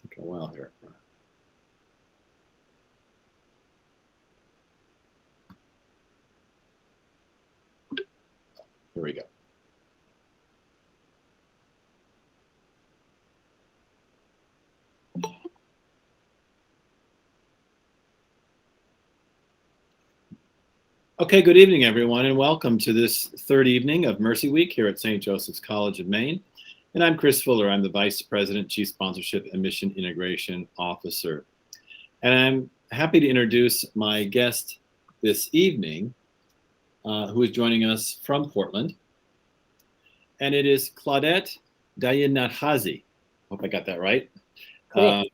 Take a while here. Here we go. Okay, good evening, everyone, and welcome to this third evening of Mercy Week here at St. Joseph's College of Maine. And I'm Chris Fuller. I'm the Vice President, Chief Sponsorship and Mission Integration Officer. And I'm happy to introduce my guest this evening, who is joining us from Portland. And it is Claudette Ndayininahaze. Hope I got that right. Who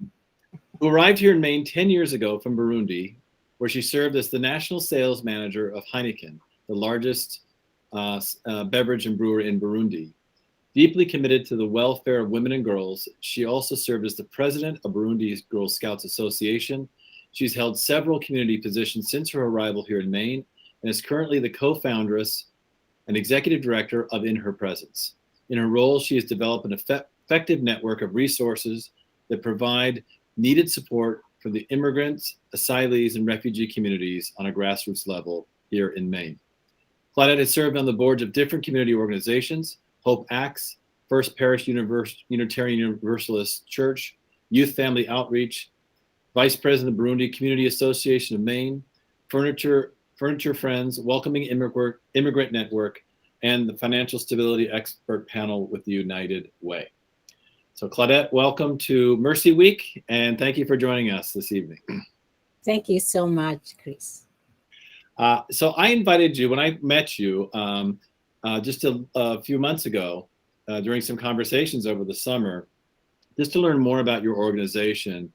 arrived here in Maine 10 years ago from Burundi, where she served as the national sales manager of Heineken, the largest beverage and brewer in Burundi. Deeply committed to the welfare of women and girls, she also served as the president of Burundi Girl Scouts Association. She's held several community positions since her arrival here in Maine, and is currently the co-foundress and executive director of In Her Presence. In her role, she has developed an effective network of resources that provide needed support for the immigrants, asylees, and refugee communities on a grassroots level here in Maine. Claudette has served on the boards of different community organizations: Hope Acts, First Parish Unitarian Universalist Church, Youth Family Outreach, Vice President of Burundi Community Association of Maine, Furniture Friends, Welcoming Immigrant Network, and the Financial Stability Expert Panel with the United Way. So Claudette, welcome to Mercy Week, and thank you for joining us this evening. Thank you so much, Chris. So I invited you when I met you just a few months ago during some conversations over the summer, just to learn more about your organization.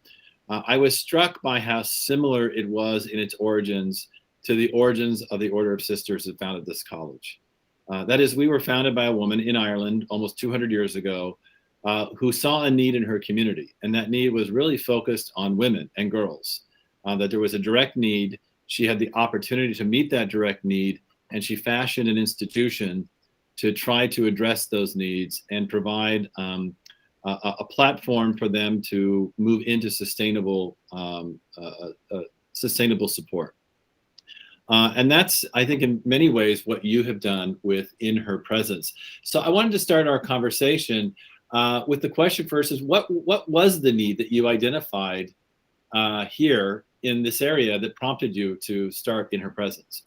I was struck by how similar it was in its origins to the origins of the Order of Sisters that founded this college. That is, we were founded by a woman in Ireland almost 200 years ago who saw a need in her community. And that need was really focused on women and girls, that there was a direct need. She had the opportunity to meet that direct need, and she fashioned an institution to try to address those needs and provide a platform for them to move into sustainable support. And that's, I think, in many ways what you have done with In Her Presence. So I wanted to start our conversation with the question first is, what was the need that you identified here in this area that prompted you to start In Her Presence?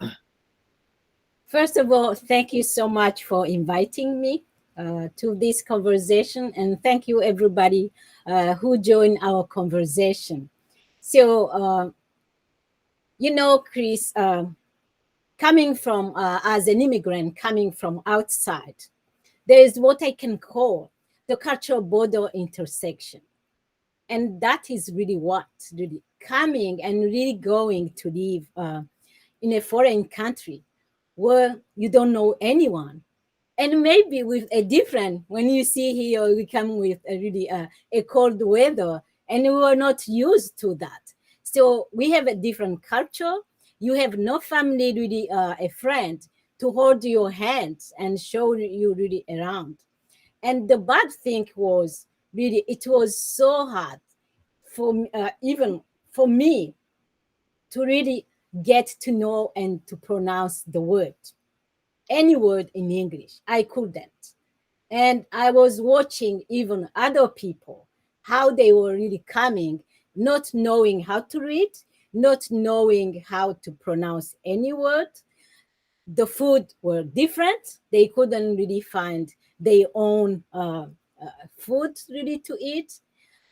First of all, thank you so much for inviting me to this conversation, and thank you everybody who joined our conversation. So, Chris, coming from, as an immigrant coming from outside, there is what I can call the cultural border intersection. And that is really what, really coming and really going to live in a foreign country where you don't know anyone. And maybe with a different, when you see here, we come with a cold weather, and we were not used to that. So we have a different culture. You have no family, really a friend to hold your hands and show you really around. And the bad thing was really, it was so hard for even for me to really get to know and to pronounce the word, any word in English. I couldn't. And I was watching even other people, how they were really coming, not knowing how to read, not knowing how to pronounce any word. The food were different. They couldn't really find their own food really to eat.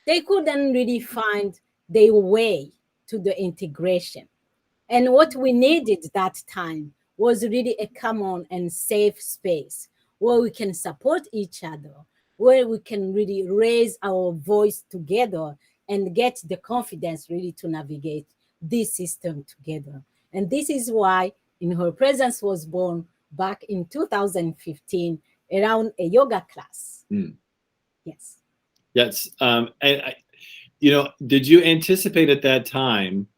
They couldn't really find their way to the integration. And what we needed that time was really a common and safe space where we can support each other, where we can really raise our voice together and get the confidence really to navigate this system together. And this is why In Her Presence was born back in 2015 around a yoga class. Yes. Yes. Did you anticipate at that time,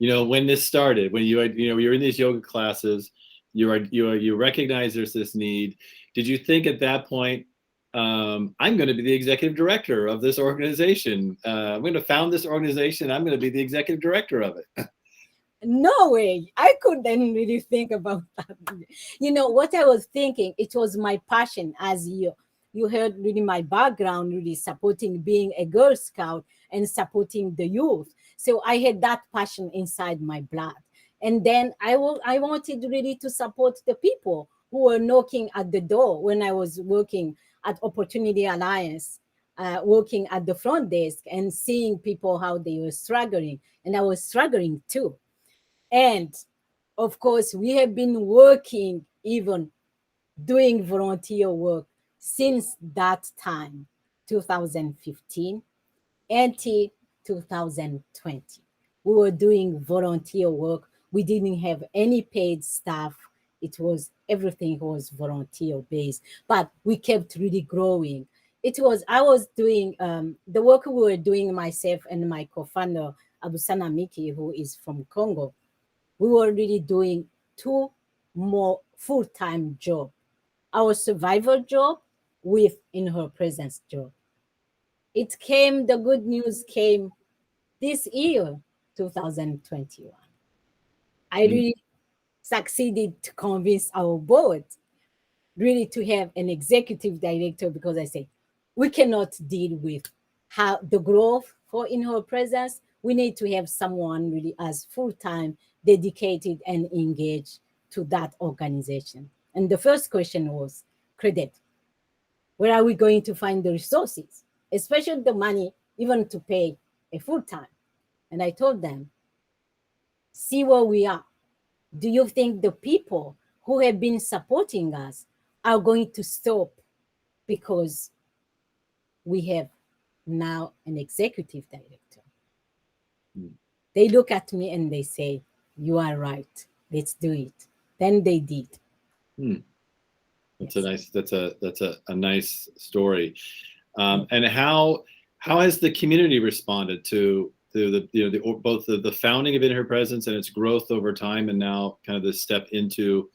when this started, when you're in these yoga classes, you recognize there's this need. Did you think at that point I'm going to be the executive director of this organization. I'm going to found this organization. I'm going to be the executive director of it. No way. I couldn't really think about that. You know what I was thinking? It was my passion, as you heard really my background, really supporting being a Girl Scout and supporting the youth. So I had that passion inside my blood. And then I wanted really to support the people who were knocking at the door when I was working at Opportunity Alliance, working at the front desk and seeing people how they were struggling. And I was struggling too. And of course, we have been working, even doing volunteer work since that time, 2015, until 2020. We were doing volunteer work. We didn't have any paid staff. It was everything was volunteer based, but we kept really growing. I was doing the work we were doing, myself and my co-founder, Abusana Miki, who is from Congo. We were really doing two more full-time job, our survival job with In Her Presence job. The good news came this year, 2021. I really succeeded to convince our board really to have an executive director, because I say we cannot deal with how the growth for In Her Presence. We need to have someone really as full-time, dedicated and engaged to that organization. And the first question was, Claudette, where are we going to find the resources, especially the money, even to pay a full-time? And I told them, see where we are. Do you think the people who have been supporting us are going to stop because we have now an executive director? They look at me and they say, you are right. Let's do it. Then they did. That's a nice story. And how has the community responded to both the founding of In Her Presence and its growth over time, and now kind of this step into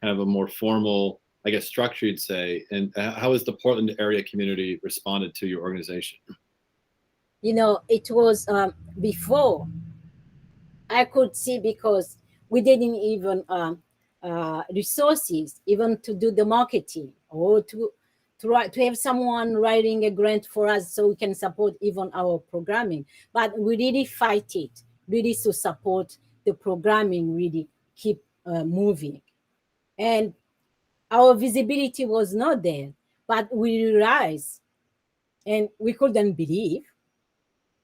kind of a more formal, I guess, structure, you'd say? And how has the Portland area community responded to your organization? You know, it was before I could see, because we didn't even resources even to do the marketing, or to have someone writing a grant for us so we can support even our programming. But we really fight it, really, to support the programming, really keep moving. And our visibility was not there, but we realized, and we couldn't believe,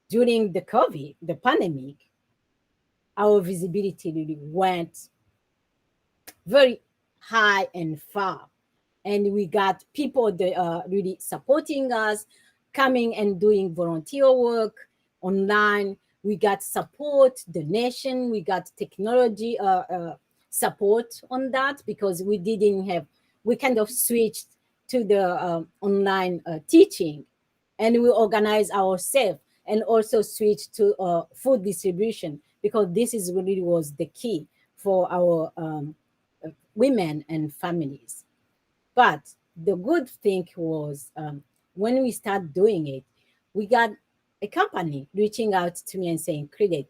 during the COVID, the pandemic, our visibility really went very high and far. And we got people that really supporting us, coming and doing volunteer work online. We got support, donation, we got technology support on that, because we kind of switched to the online teaching, and we organized ourselves, and also switched to food distribution, because this is really was the key for our women and families. But the good thing was, when we start doing it, we got a company reaching out to me and saying, Claudette,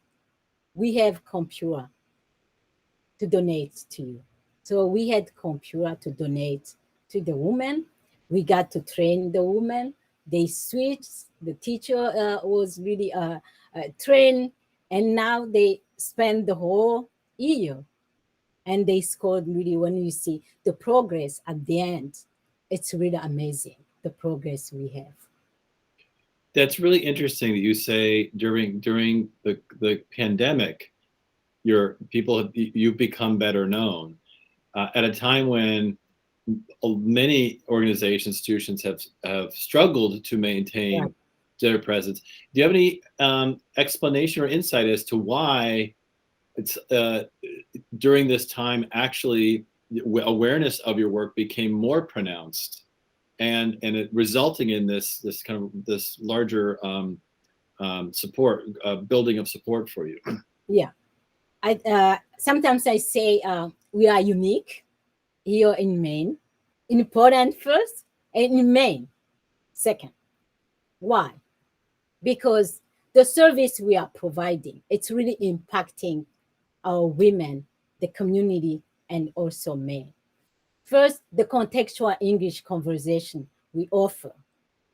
we have computer to donate to you. So we had computer to donate to the women. We got to train the women. They switched. The teacher was really trained, and now they spend the whole year, and they scored really. When you see the progress at the end, it's really amazing, the progress we have. That's really interesting that you say during the pandemic, you've become better known at a time when many organizations, institutions have struggled to maintain their presence. Do you have any explanation or insight as to why it's during this time actually awareness of your work became more pronounced, and it resulting in this larger support, building of support for you? Yeah, I sometimes I say we are unique here in Maine, in Portland first, and in Maine. Second, why? Because the service we are providing, it's really impacting our women, the community, and also men. First, the contextual English conversation we offer.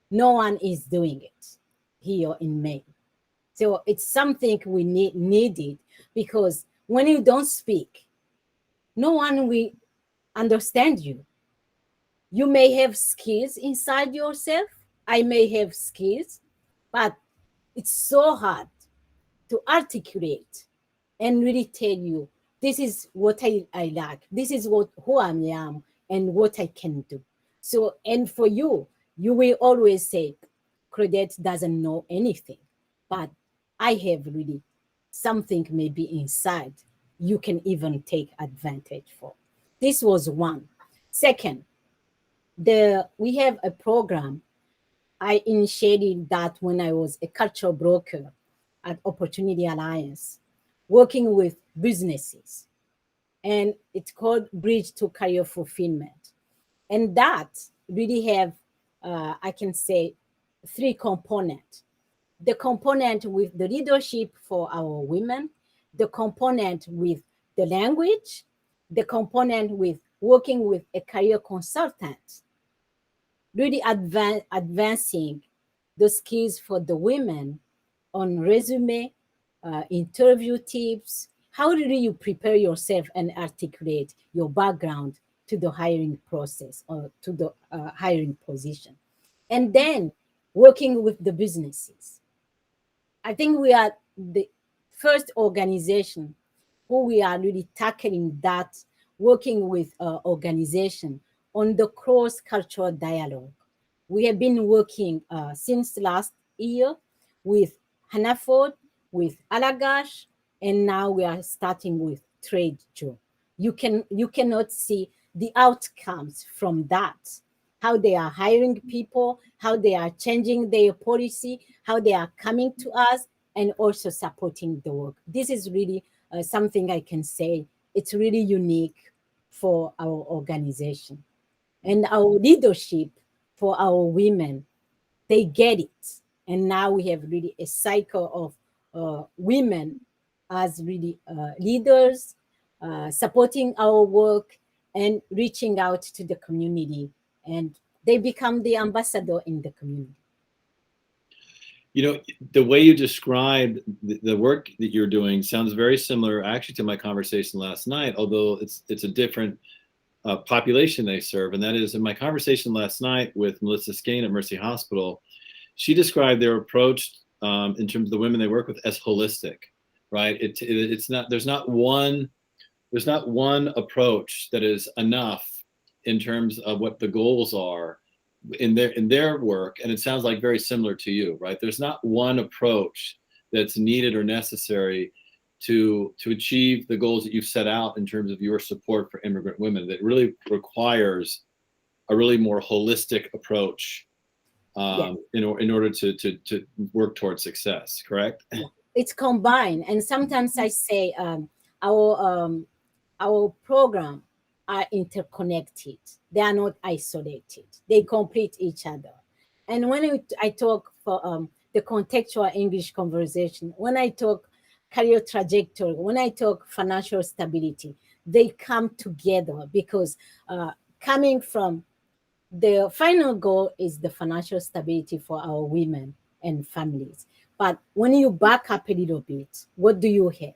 No one is doing it here in Maine. So it's something we needed, because when you don't speak, no one will understand you. You may have skills inside yourself. I may have skills, but it's so hard to articulate and really tell you, this is what I like, this is what who I am and what I can do. So, and for you, you will always say, Claudette doesn't know anything, but I have really something maybe inside you can even take advantage for. This was one. Second, we have a program I initiated that when I was a cultural broker at Opportunity Alliance, working with businesses. And it's called Bridge to Career Fulfillment. And that really have, I can say, three components. The component with the leadership for our women, the component with the language, the component with working with a career consultant, really advancing the skills for the women on resume, interview tips. How do you prepare yourself and articulate your background to the hiring process or to the hiring position? And then working with the businesses. I think we are the first organization who we are really tackling that, working with organization on the cross-cultural dialogue. We have been working since last year with Hannaford, with Allagash, and now we are starting with Trade Joe. You cannot see the outcomes from that, how they are hiring people, how they are changing their policy, how they are coming to us, and also supporting the work. This is really something I can say. It's really unique for our organization. And our leadership for our women, they get it. And now we have really a cycle of women as really leaders, supporting our work and reaching out to the community. And they become the ambassador in the community. You know, the way you described the work that you're doing sounds very similar actually to my conversation last night, although it's a different population they serve. And that is, in my conversation last night with Melissa Skane at Mercy Hospital, she described their approach in terms of the women they work with as holistic, right? It's not, there's not one approach that is enough in terms of what the goals are in their work. And it sounds like very similar to you, right? There's not one approach that's needed or necessary to achieve the goals that you've set out in terms of your support for immigrant women. That really requires a really more holistic approach in order to work towards success, correct? Yeah. It's combined. And sometimes I say our program are interconnected. They are not isolated. They complete each other. And when I talk for the contextual English conversation, when I talk career trajectory, when I talk financial stability, they come together because coming from the final goal is the financial stability for our women and families. But when you back up a little bit, what do you have?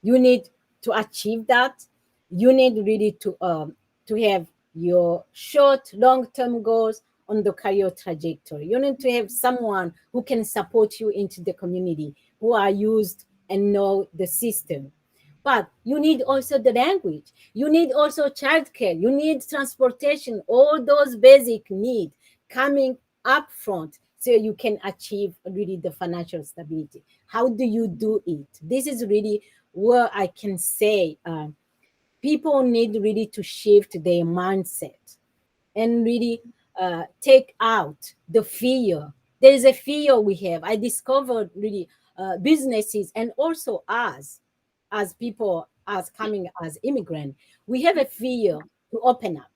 You need to achieve that. You need really to have your short, long-term goals on the career trajectory. You need to have someone who can support you into the community, who are used and know the system. But you need also the language. You need also childcare. You need transportation. All those basic needs coming up front so you can achieve really the financial stability. How do you do it? This is really where I can say people need really to shift their mindset and really take out the fear. There is a fear we have. I discovered really businesses and also us as people, as coming as immigrant, we have a fear to open up.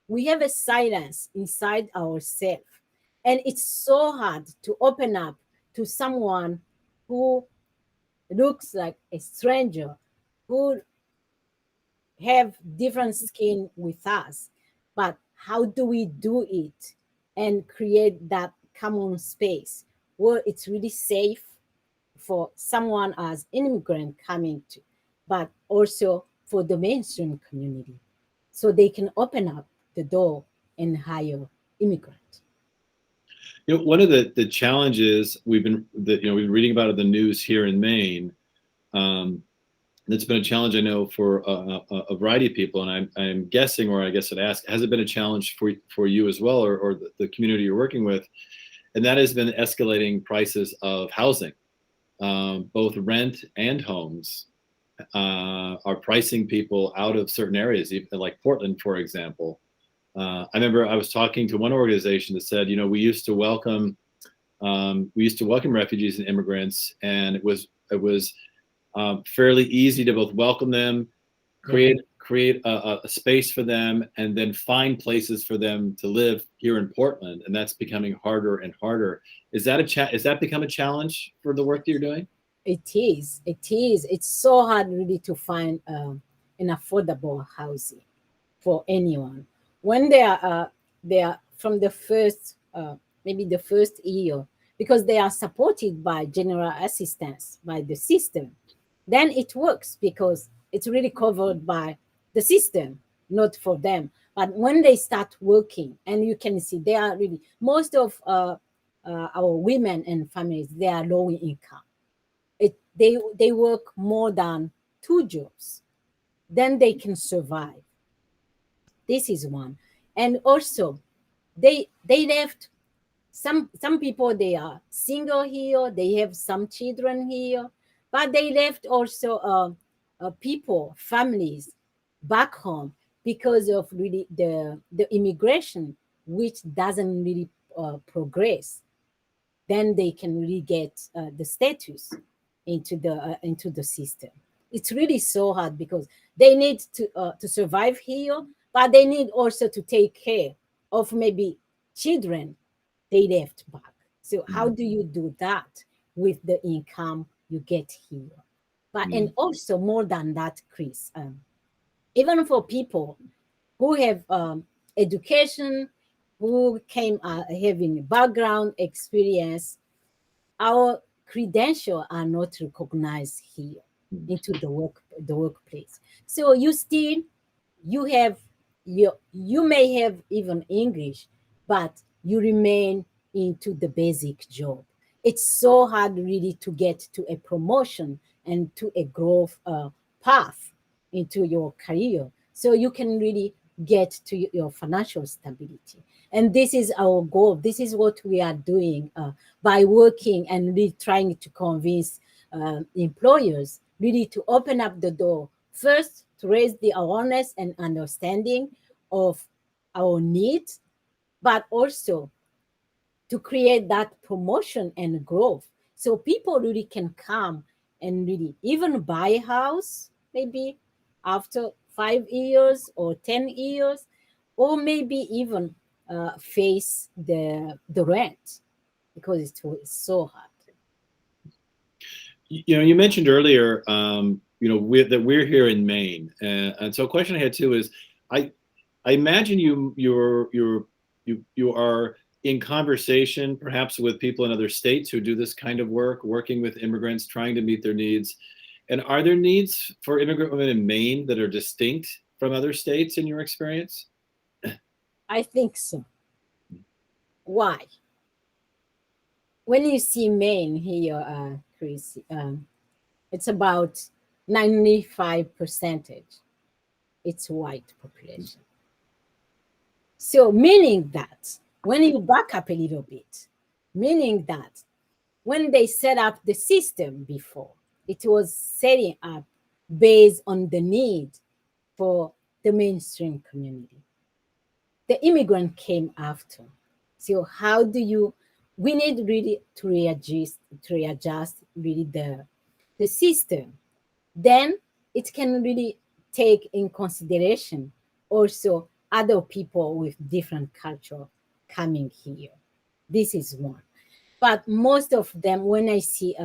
We have a silence inside ourselves. And it's so hard to open up to someone who looks like a stranger, who have different skin with us. But how do we do it and create that common space where it's really safe for someone as immigrant coming to, but also for the mainstream community, so they can open up the door and hire immigrant. One of the challenges we've been reading about in the news here in Maine. It's been a challenge, I know, for a variety of people, and I'm guessing, or I guess I'd ask, has it been a challenge for you as well, or the community you're working with? And that has been escalating prices of housing, both rent and homes are pricing people out of certain areas, like Portland, for example. I remember I was talking to one organization that said, we used to welcome refugees and immigrants, and it was fairly easy to both welcome them, create a space for them, and then find places for them to live here in Portland. And that's becoming harder and harder. Is that become a challenge for the work that you're doing? It is. It's so hard really to find an affordable housing for anyone. When they are from the first, maybe the first year, because they are supported by general assistance by the system, then it works because it's really covered by the system, not for them. But when they start working, and you can see they are really, most of our women and families, they are low income. They work more than 2 jobs, then they can survive. This is one. And also they left, some people, they are single here, they have some children here, but they left also people, families back home because of really the immigration, which doesn't really progress. Then they can really get the status into the system. It's really so hard because they need to survive here, but they need also to take care of maybe children they left back. So how do you do that with the income you get here? But and also more than that, Chris, even for people who have education, who came having background experience, our credentials are not recognized here into the workplace. So you may have even English, but you remain into the basic job. It's so hard really to get to a promotion and to a growth path into your career, so you can really get to your financial stability. And this is our goal. This is what we are doing by working and really trying to convince employers really to open up the door, first to raise the awareness and understanding of our needs, but also to create that promotion and growth, so people really can come and really even buy a house maybe after 5 years or 10 years, or maybe even face the rent, because it's so hard. You mentioned earlier, that we're here in Maine, and so a question I had too is, I imagine you are in conversation perhaps with people in other states who do this kind of work, working with immigrants, trying to meet their needs. And are there needs for immigrant women in Maine that are distinct from other states in your experience? I think so. Why? When you see Maine here, Chris, it's about 95% it's white population. So meaning that when you back up a little bit, meaning that when they set up the system before, it was setting up based on the need for the mainstream community. The immigrant came after. So how do we need really to readjust really the system. Then it can really take in consideration also other people with different culture coming here. This is one. But most of them, when I see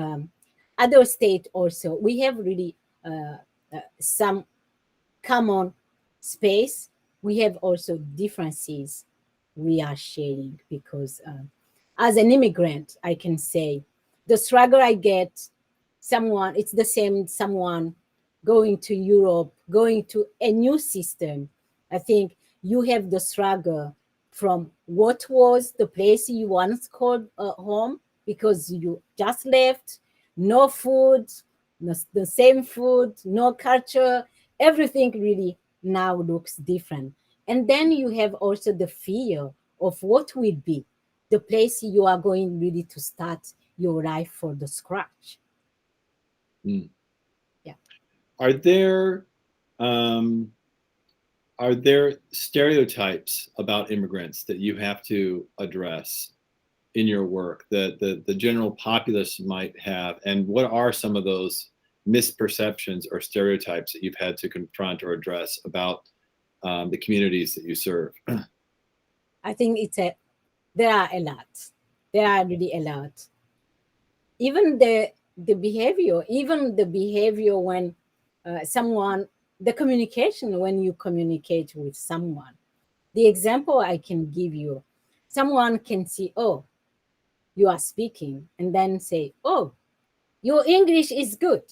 other state also, we have really some common space. We have also differences we are sharing, because as an immigrant, I can say the struggle I get, someone, it's the same someone going to Europe, going to a new system. I think you have the struggle from what was the place you once called home, because you just left, no food, no, the same food, no culture, everything really now looks different. And then you have also the fear of what will be the place you are going really to start your life for the scratch. Mm. Yeah. Are there um, are there stereotypes about immigrants that you have to address in your work that the general populace might have? And what are some of those misperceptions or stereotypes that you've had to confront or address about the communities that you serve? I think there are a lot. There are really a lot. Even the behavior when someone, the communication when you communicate with someone. The example I can give you, someone can see, oh, you are speaking, and then say, oh, your English is good.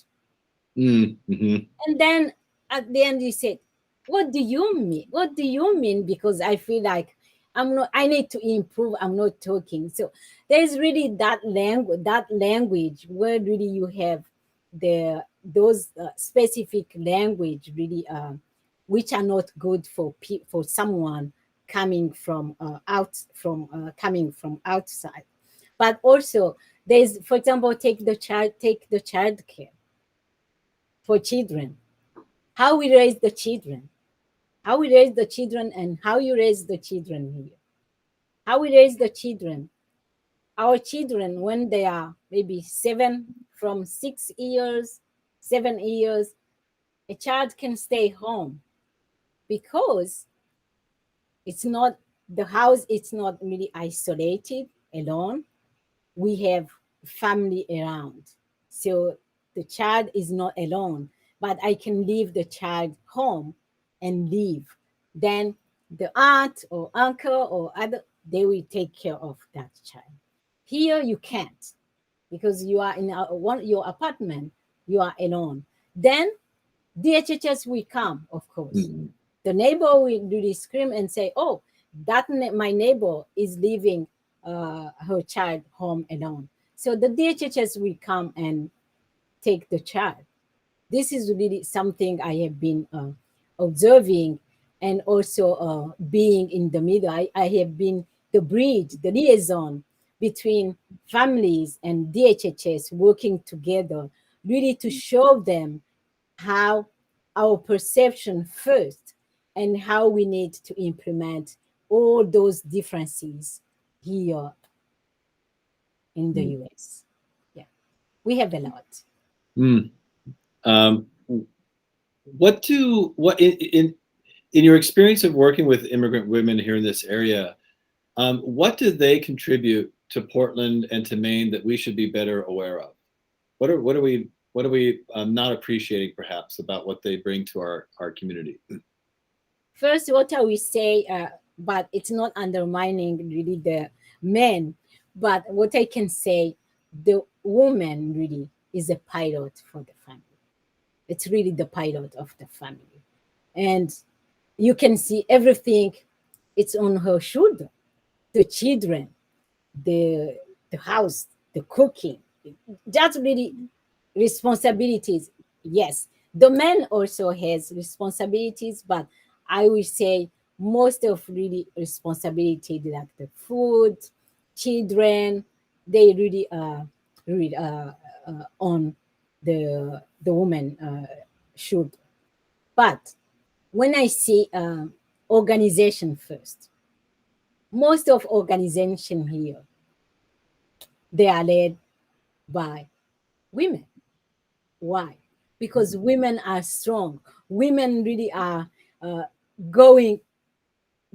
Mm-hmm. And then at the end you say, what do you mean? What do you mean? Because I feel like I need to improve, I'm not talking. So there's really that language where really you have those specific language really which are not good for someone coming from outside. But also there's, for example, take the child care for children, how we raise the children, and how you raise the children here, how we raise the children. Our children, when they are maybe from 6 years, 7 years, a child can stay home, because it's not the house, it's not really isolated alone. We have family around. So the child is not alone, but I can leave the child home and leave. Then the aunt or uncle or other, they will take care of that child. Here you can't, because you are in your apartment, you are alone. Then DHHS will come, of course. Mm-hmm. The neighbor will really scream and say, oh, my neighbor is leaving her child home alone. So the DHHS will come and take the child. This is really something I have been observing, and also being in the middle. I have been the bridge, the liaison between families and DHHS, working together, really to show them how our perception first, and how we need to implement all those differences here in the US. Yeah, we have a lot. Mm. Um, what in your experience of working with immigrant women here in this area, what do they contribute to Portland and to Maine that we should be better aware of? What are we not appreciating perhaps about what they bring to our community? First, what I will say, but it's not undermining really the men, but what I can say, the woman really is a pilot for the family. It's really the pilot of the family. And you can see everything, it's on her shoulder. The children, the house, the cooking, that's really responsibilities. Yes, the man also has responsibilities, but I will say most of really responsibility, like the food, children, they really on the woman should. But when I see organization first, most of organization here, they are led by women. Why? Because women are strong. Women really are going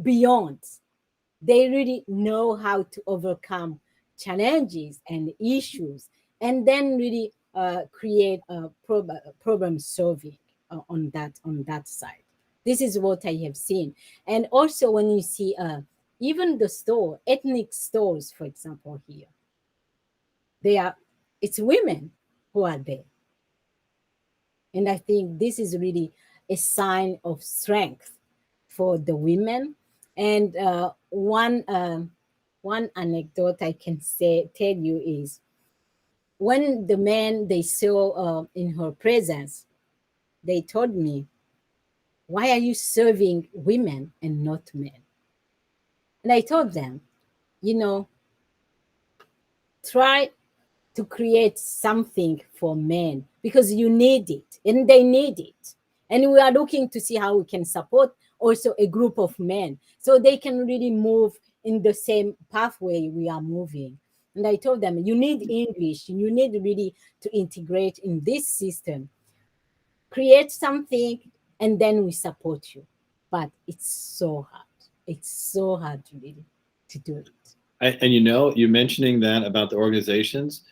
beyond. they really know how to overcome challenges and issues, and then really create a problem solving on that side. This is what I have seen. And also when you see even the store, ethnic stores, for example, here, they are, it's women who are there. And I think this is really a sign of strength for the women. And one anecdote I can tell you is, when the men they saw in her presence, they told me, "Why are you serving women and not men?" And I told them, you know, try to create something for men, because you need it and they need it. And we are looking to see how we can support also a group of men so they can really move in the same pathway we are moving. And I told them, you need English, you need really to integrate in this system, create something, and then we support you. But it's so hard. It's so hard really to do it. And you know, you mentioning that about the organizations,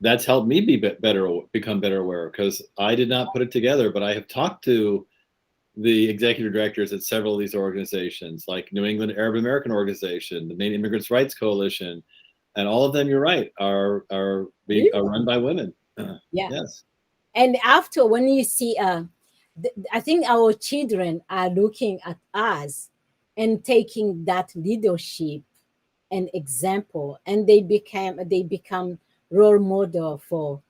that's helped me become better aware, because I did not put it together, but I have talked to the executive directors at several of these organizations, like New England Arab American Organization, the Maine Immigrants' Rights Coalition, and all of them, you're right, are run by women. Yeah. Yes. And after, when you see, I think our children are looking at us and taking that leadership and example, and they become role model for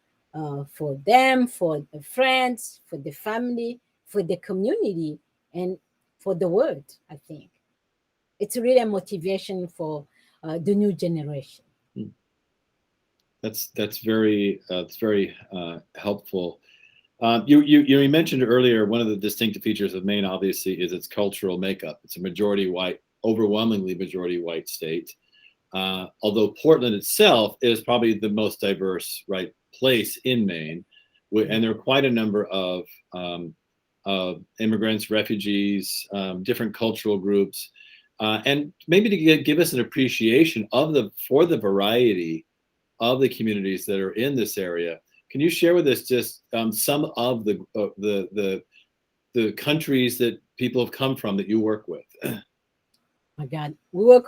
them, for the friends, for the family, for the community, and for the world. I think it's really a motivation for the new generation. That's very helpful. You mentioned earlier, one of the distinctive features of Maine, obviously, is its cultural makeup. It's a majority white, overwhelmingly majority white state. Although Portland itself is probably the most diverse, right, place in Maine, and there are quite a number of immigrants, refugees, different cultural groups, and maybe to give us an appreciation of for the variety of the communities that are in this area. Can you share with us just some of the countries that people have come from that you work with? My God, we work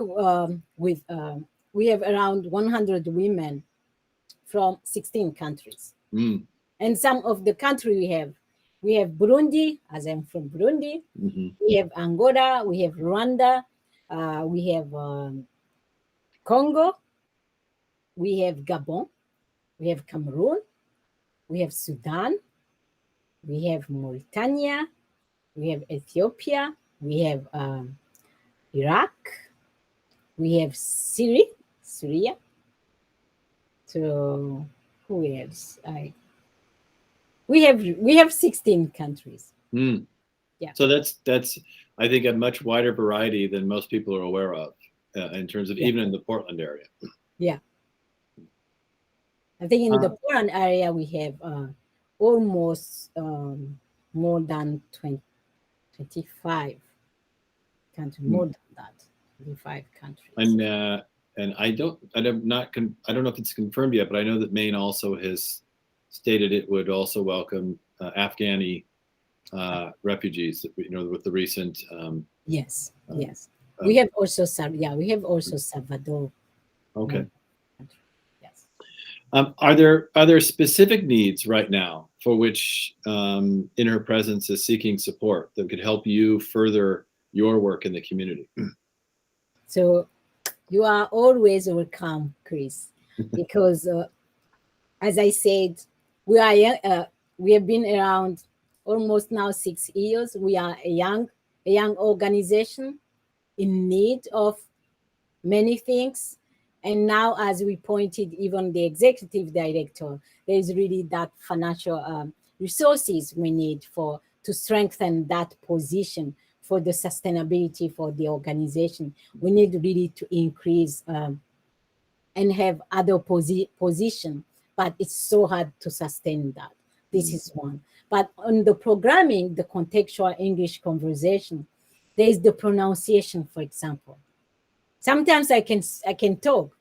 with, we have around 100 women from 16 countries. Mm. And some of the country we have Burundi, as I'm from Burundi. Mm-hmm. We have Angola, we have Rwanda, we have Congo, we have Gabon, we have Cameroon, we have Sudan, we have Mauritania, we have Ethiopia, we have Iraq, we have Syria. So who else? We have 16 countries. Mm. Yeah. So that's I think a much wider variety than most people are aware of in terms of even in the Portland area. Yeah. I think in the Portland area we have almost more than 25 countries, more than that, 25 countries. And I don't know if it's confirmed yet, but I know that Maine also has stated it would also welcome Afghani refugees, with the recent. Yes. We have also Salvador. Okay. Yes. Are there specific needs right now for which In Her Presence is seeking support that could help you further your work in the community? So you are always welcome, Chris, because as I said, we have been around almost now 6 years. We are a young organization in need of many things. And now, as we pointed, even the executive director, there is really that financial resources we need to strengthen that position for the sustainability for the organization. We need really to increase and have other position, but it's so hard to sustain that. This is one. But on the programming, the contextual English conversation, there is the pronunciation, for example. Sometimes I can talk.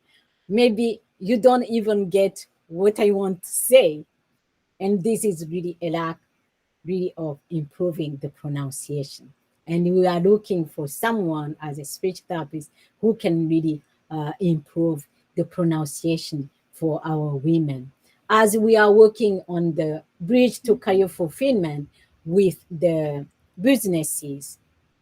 Maybe you don't even get what I want to say. And this is really a lack really of improving the pronunciation. And we are looking for someone as a speech therapist who can really improve the pronunciation for our women. As we are working on the bridge to career fulfillment with the businesses,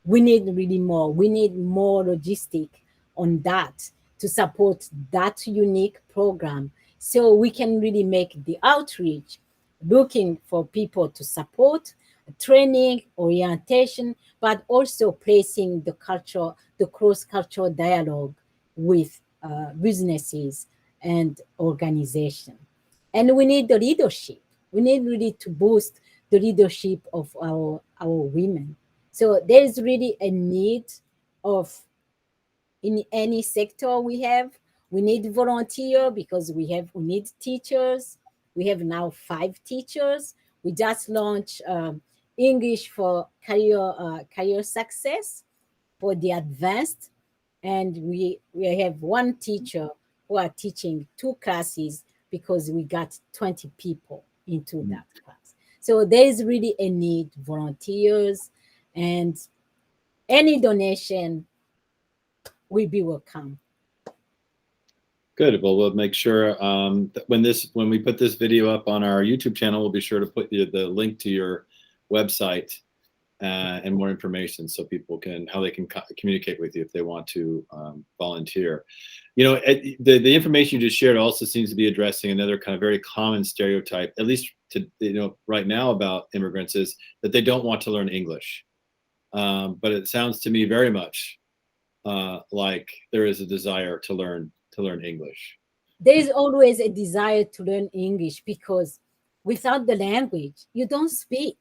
we need really more. We need more logistic on that to support that unique program so we can really make the outreach looking for people to support training, orientation, but also placing the culture, the cross-cultural dialogue with businesses and organization. And we need the leadership. We need really to boost the leadership of our women. So there is really a need of in any sector we need volunteer because we need teachers. We have now 5 teachers. We just launched English for career success for the advanced, and we have 1 teacher who are teaching 2 classes because we got 20 people into that class. So there is really a need volunteers, and any donation will be welcome. Good. Well, we'll make sure that when we put this video up on our YouTube channel, we'll be sure to put the link to your website and more information so people how they can communicate with you if they want to volunteer. You know, the information you just shared also seems to be addressing another kind of very common stereotype, at least right now about immigrants, is that they don't want to learn English. But it sounds to me very much like there is a desire to learn English. There is always a desire to learn English because without the language, you don't speak,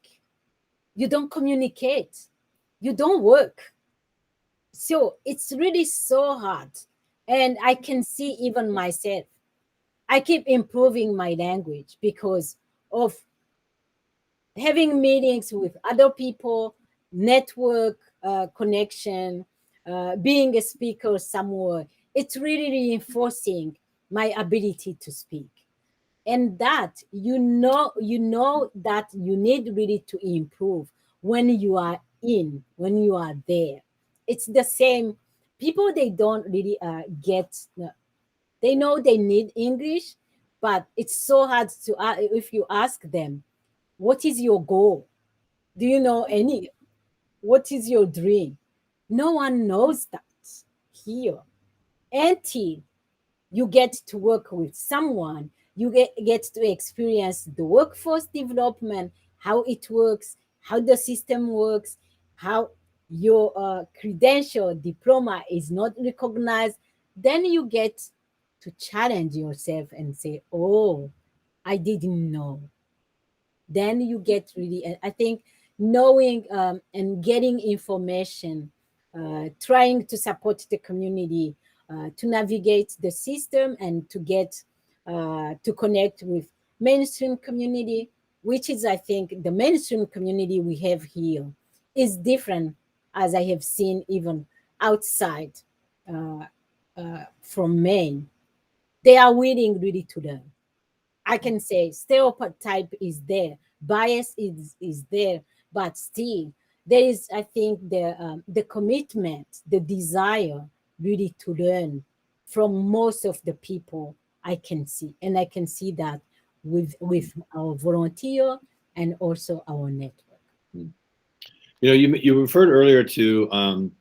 you don't communicate, you don't work. So it's really so hard. And I can see even myself, I keep improving my language because of having meetings with other people, network connection, being a speaker somewhere. It's really reinforcing my ability to speak. And that you know that you need really to improve when you are there. It's the same. People, they don't really get, they know they need English, but it's so hard to if you ask them, what is your goal? Do you know any? What is your dream? No one knows that here until you get to work with someone. You get to experience the workforce development, how it works, how the system works, how your credential diploma is not recognized. Then you get to challenge yourself and say, oh, I didn't know. Then you get really, I think, knowing and getting information, trying to support the community, to navigate the system and to get to connect with mainstream community, which is, I think, the mainstream community we have here is different, as I have seen even outside from Maine. They are willing really to learn. I can say stereotype is there, bias is there, but still there is, I think, the commitment, the desire really to learn from most of the people I can see, and I can see that with our volunteer and also our network. You know, you referred earlier to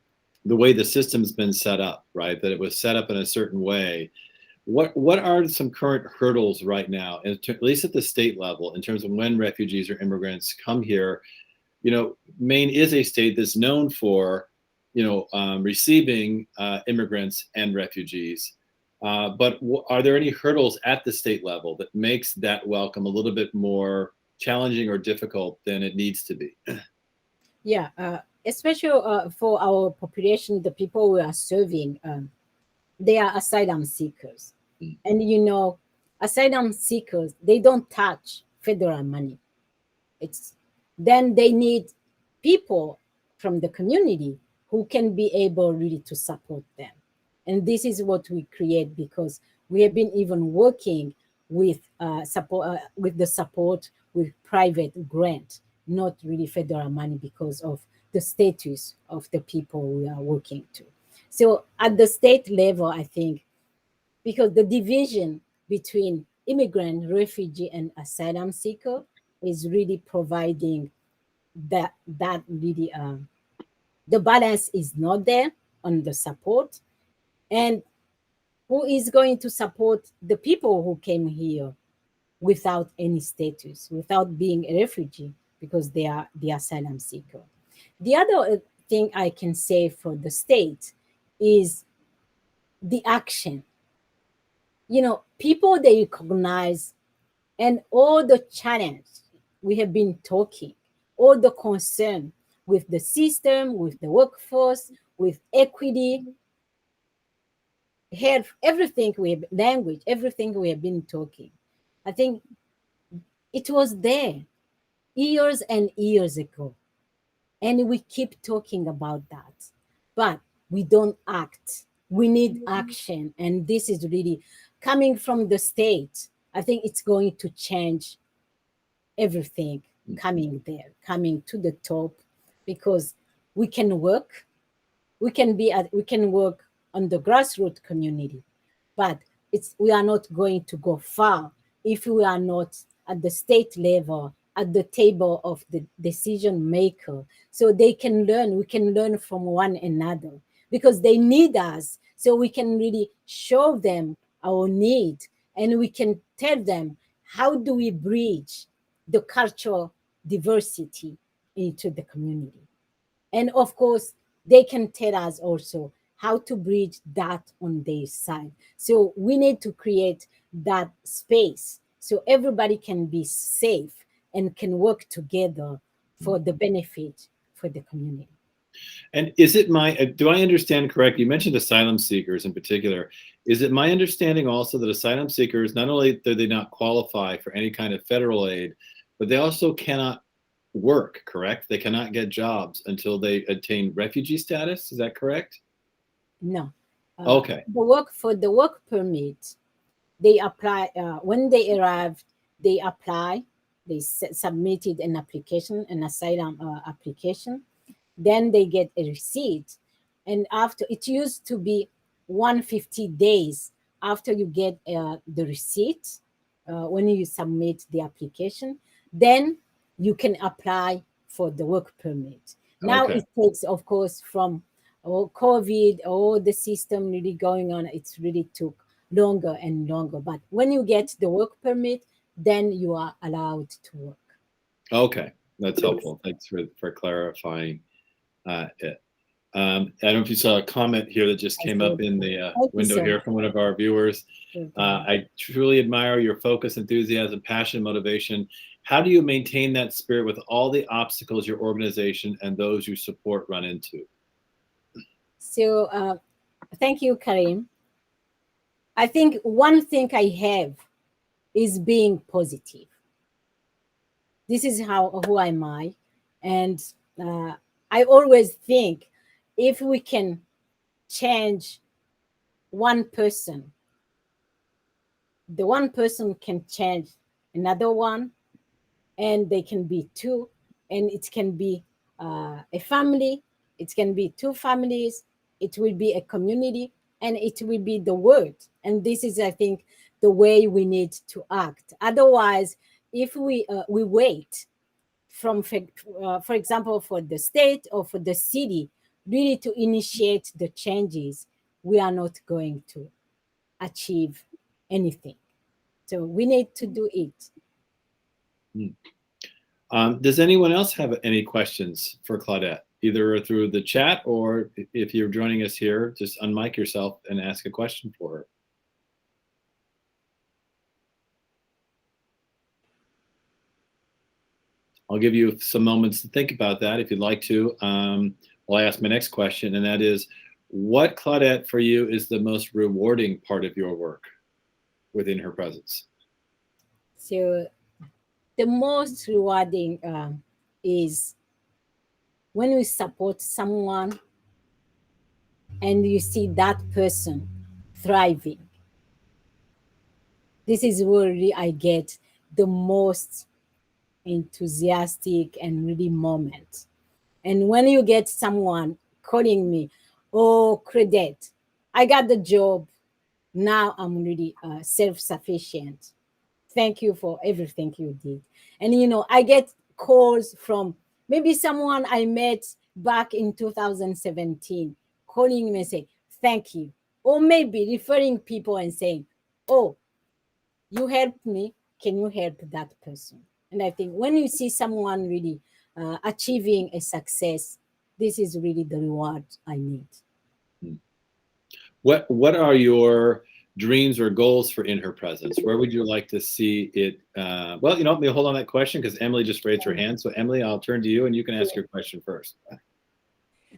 the way the system's been set up, right? That it was set up in a certain way. What are some current hurdles right now, at least at the state level, in terms of when refugees or immigrants come here? You know, Maine is a state that's known for, receiving immigrants and refugees. But are there any hurdles at the state level that makes that welcome a little bit more challenging or difficult than it needs to be? Yeah, especially for our population, the people we are serving, they are asylum seekers. And asylum seekers, they don't touch federal money. Then they need people from the community who can be able really to support them. And this is what we create, because we have been even working with the support with private grant, not really federal money, because of the status of the people we are working to. So at the state level, I think, because the division between immigrant, refugee, and asylum seeker is really providing that really the balance is not there on the support. And who is going to support the people who came here without any status, without being a refugee, because they are the asylum seeker? The other thing I can say for the state is the action. People, they recognize, and all the challenge we have been talking, all the concern with the system, with the workforce, with equity, health, everything we have, language, everything we have been talking. I think it was there years and years ago, and we keep talking about that, but we don't act. We need action, and this is really coming from the state. I think it's going to change everything, coming there, coming to the top, because we can work, we can work on the grassroots community, but we are not going to go far if we are not at the state level, at the table of the decision maker, so they can learn. We can learn from one another, because they need us, so we can really show them our need, and we can tell them how do we bridge the cultural diversity into the community. And of course, they can tell us also how to bridge that on their side. So we need to create that space so everybody can be safe and can work together for the benefit for the community. And is it do I understand correctly? You mentioned asylum seekers in particular. Is it my understanding also that asylum seekers, not only do they not qualify for any kind of federal aid, but they also cannot work, correct? They cannot get jobs until they attain refugee status. Is that correct? No. Okay. The work permit, they apply, when they arrive, they apply, they submitted an application, an asylum application. Then they get a receipt. And after, it used to be 150 days after you get the receipt, when you submit the application, then you can apply for the work permit. Now Okay. it takes, of course, from COVID, all the system really going on, it's really took longer and longer. But when you get the work permit, then you are allowed to work. Okay. That's helpful. Thanks for clarifying it. I don't know if you saw a comment here that just came up in the window here from one of our viewers. I truly admire your focus, enthusiasm, passion, motivation. How do you maintain that spirit with all the obstacles your organization and those you support run into? So thank you, Karim. I think one thing I have is being positive. This is who am I. And I always think if we can change one person, the one person can change another one, and they can be two, and it can be a family, it can be two families, it will be a community, and it will be the world. And this is, I think, the way we need to act. Otherwise, if we wait from, for example, for the state or for the city really to initiate the changes, we are not going to achieve anything. So we need to do it. Does anyone else have any questions for Claudette, either through the chat, or if you're joining us here, just unmic yourself and ask a question for her. I'll give you some moments to think about that if you'd like to. I'll ask my next question, and that is, what, Claudette, for you is the most rewarding part of your work within her presence? So the most rewarding is when we support someone and you see that person thriving. This is where really I get the most enthusiastic and really moment. And when you get someone calling me, oh, Claudette, I got the job. Now I'm really self-sufficient. Thank you for everything you did. And I get calls from maybe someone I met back in 2017 calling me and saying, thank you. Or maybe referring people and saying, oh, you helped me. Can you help that person? And I think when you see someone really achieving a success, this is really the reward I need. What are your dreams or goals for In Her Presence? Where would you like to see it? Well, let me hold on that question because Emily just raised her hand. So Emily, I'll turn to you and you can ask your question first.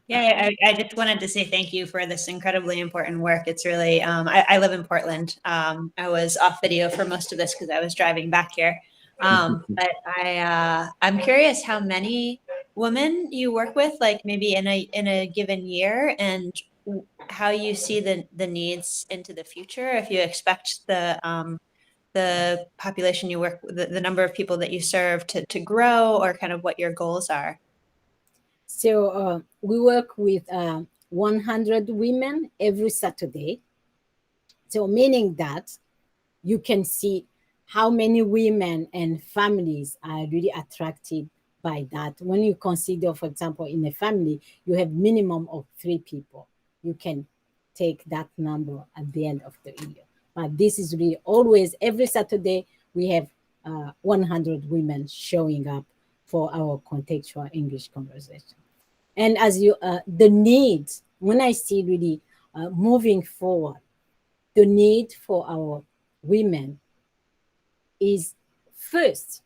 Yeah, I just wanted to say thank you for this incredibly important work. It's really, I live in Portland. I was off video for most of this because I was driving back here. But I'm curious how many women you work with, like maybe in a given year, and how you see the needs into the future. If you expect the population you work with, the number of people that you serve to grow, or kind of what your goals are. So we work with 100 women every Saturday. So meaning that you can see how many women and families are really attracted by that. When you consider, for example, in a family, you have minimum of 3 people. You can take that number at the end of the year. But this is really always, every Saturday, we have 100 women showing up for our contextual English conversation. And as the need, when I see really moving forward, the need for our women is first,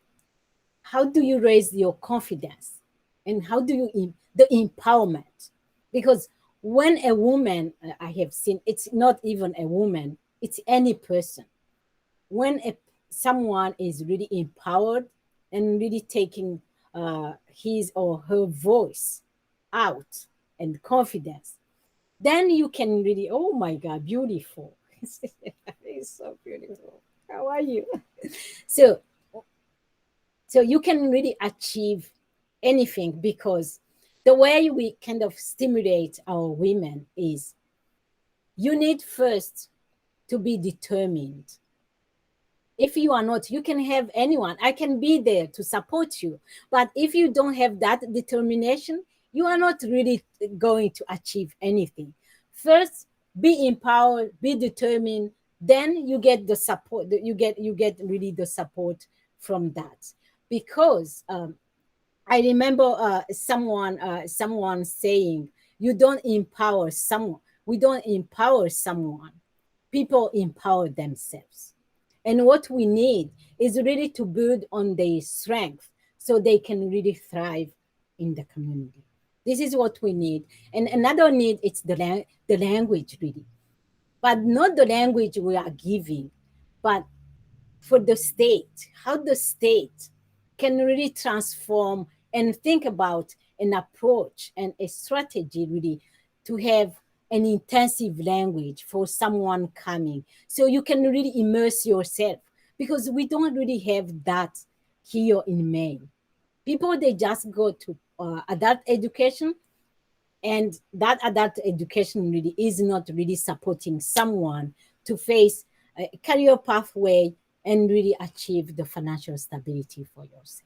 how do you raise your confidence? And how do you, the empowerment? Because when a woman, I have seen, it's not even a woman, it's any person. When someone is really empowered and really taking his or her voice out and confidence, then you can really, oh my God, beautiful. It's so beautiful. How are you? So you can really achieve anything, because the way we kind of stimulate our women is you need first to be determined. If you are not, you can have anyone. I can be there to support you. But if you don't have that determination, you are not really going to achieve anything. First, be empowered, be determined. Then you get the support. You get really the support from that. Because I remember someone saying, "You don't empower someone. We don't empower someone. People empower themselves." And what we need is really to build on their strength so they can really thrive in the community. This is what we need. And another need is the language, really. But not the language we are giving, but for the state, how the state can really transform and think about an approach and a strategy really to have an intensive language for someone coming, so you can really immerse yourself, because we don't really have that here in Maine. People, they just go to adult education, and that adult education really is not really supporting someone to face a career pathway and really achieve the financial stability for yourself.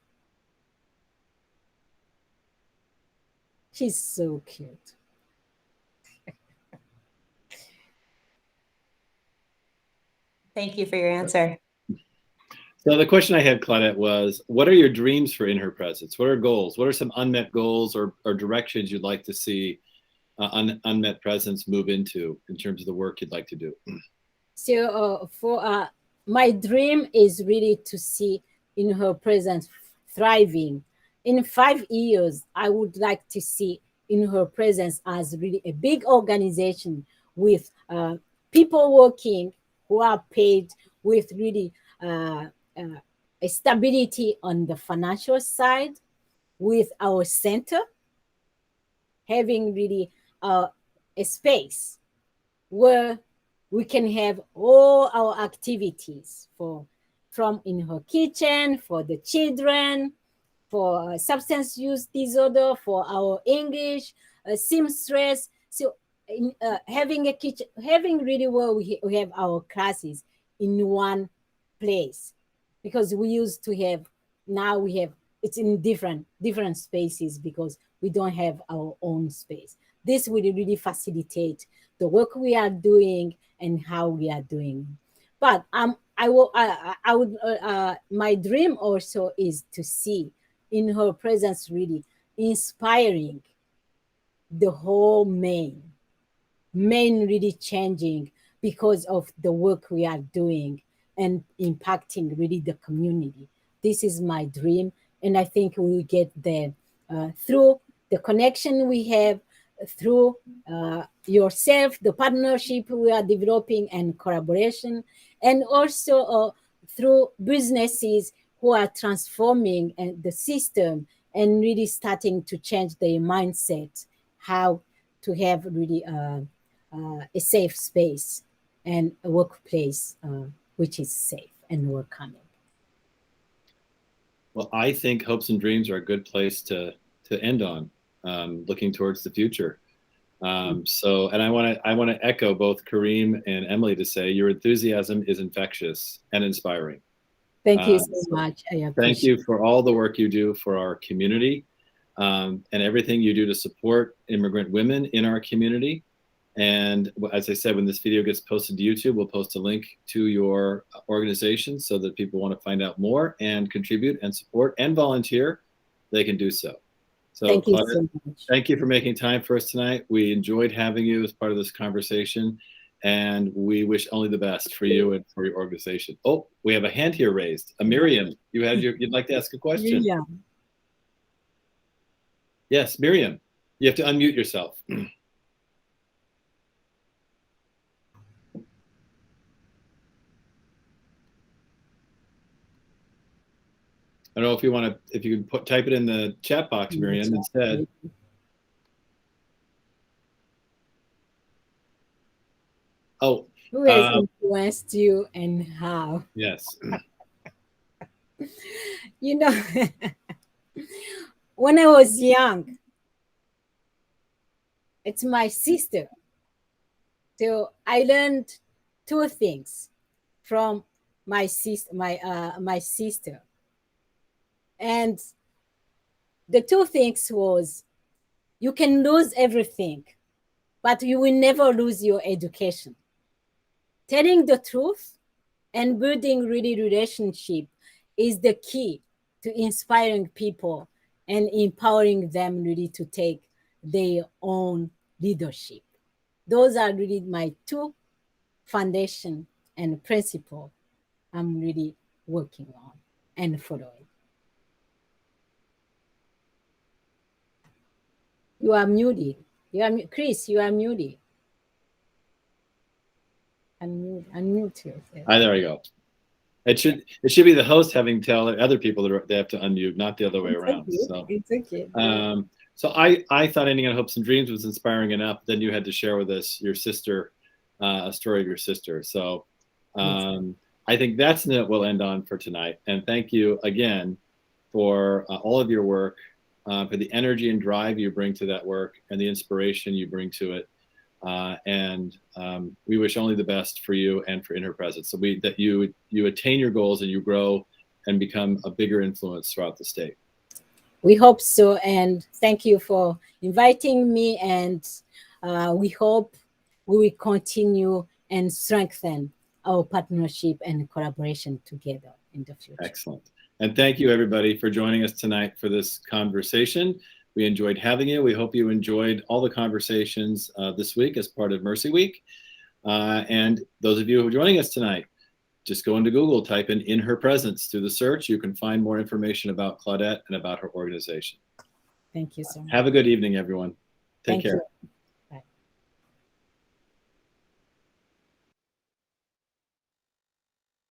She's so cute. Thank you for your answer. So the question I had, Claudette, was, what are your dreams for In Her Presence? What are goals? What are some unmet goals or directions you'd like to see unmet presence move into in terms of the work you'd like to do? So for my dream is really to see In Her Presence thriving. In 5 years, I would like to see In Her Presence as really a big organization with people working who are paid, with really a stability on the financial side, with our center having really a space where we can have all our activities from in her kitchen, for the children, for substance use disorder, for our English, seamstress. So having a kitchen, having really where we have our classes in one place, because we used to have, now we have, it's in different spaces because we don't have our own space. This will really facilitate the work we are doing and how we are doing. But I would my dream also is to see in her presence really inspiring the whole Maine really changing because of the work we are doing and impacting really the community. This is my dream, and I think we will get there through the connection we have, through yourself, the partnership we are developing and collaboration, and also through businesses who are transforming the system and really starting to change their mindset, how to have really a safe space and a workplace which is safe and welcoming. Well, I think hopes and dreams are a good place to end on, looking towards the future. So, and I want to echo both Kareem and Emily to say your enthusiasm is infectious and inspiring. Thank you so much. Thank you for all the work you do for our community, and everything you do to support immigrant women in our community. And as I said, when this video gets posted to YouTube, we'll post a link to your organization so that people want to find out more and contribute and support and volunteer, they can do so. So thank you Claudette, so much. Thank you for making time for us tonight. We enjoyed having you as part of this conversation, and we wish only the best for you and for your organization. Oh, we have a hand here raised. Miriam, you'd like to ask a question? Yeah. Yes, Miriam, you have to unmute yourself. I don't know if you want to, if you can type it in the chat box, Miriam, instead. Oh. Who has influenced you and how? Yes. You know, when I was young, it's my sister. So I learned two things from my sister, my sister. And the two things was, you can lose everything, but you will never lose your education. Telling the truth and building really relationship is the key to inspiring people and empowering them really to take their own leadership. Those are really my two foundation and principle I'm really working on and following. You are muted. Chris, you are muted. Unmute yourself. There we go. It should be the host having to tell other people that they have to unmute, not the other way around. Okay. So it's okay. So I thought Ending on Hopes and Dreams was inspiring enough. Then you had to share with us your sister, a story of your sister. So I think that's what we'll end on for tonight. And thank you again for all of your work, for the energy and drive you bring to that work and the inspiration you bring to it. And we wish only the best for you and for In Her Presence. So that you attain your goals and you grow and become a bigger influence throughout the state. We hope so, and thank you for inviting me, and we hope we will continue and strengthen our partnership and collaboration together in the future. Excellent. And thank you everybody for joining us tonight for this conversation. We enjoyed having you. We hope you enjoyed all the conversations this week as part of Mercy Week. And those of you who are joining us tonight, just go into Google, type in Her Presence. Through the search, you can find more information about Claudette and about her organization. Thank you so much. Have a good evening, everyone. Take care. You.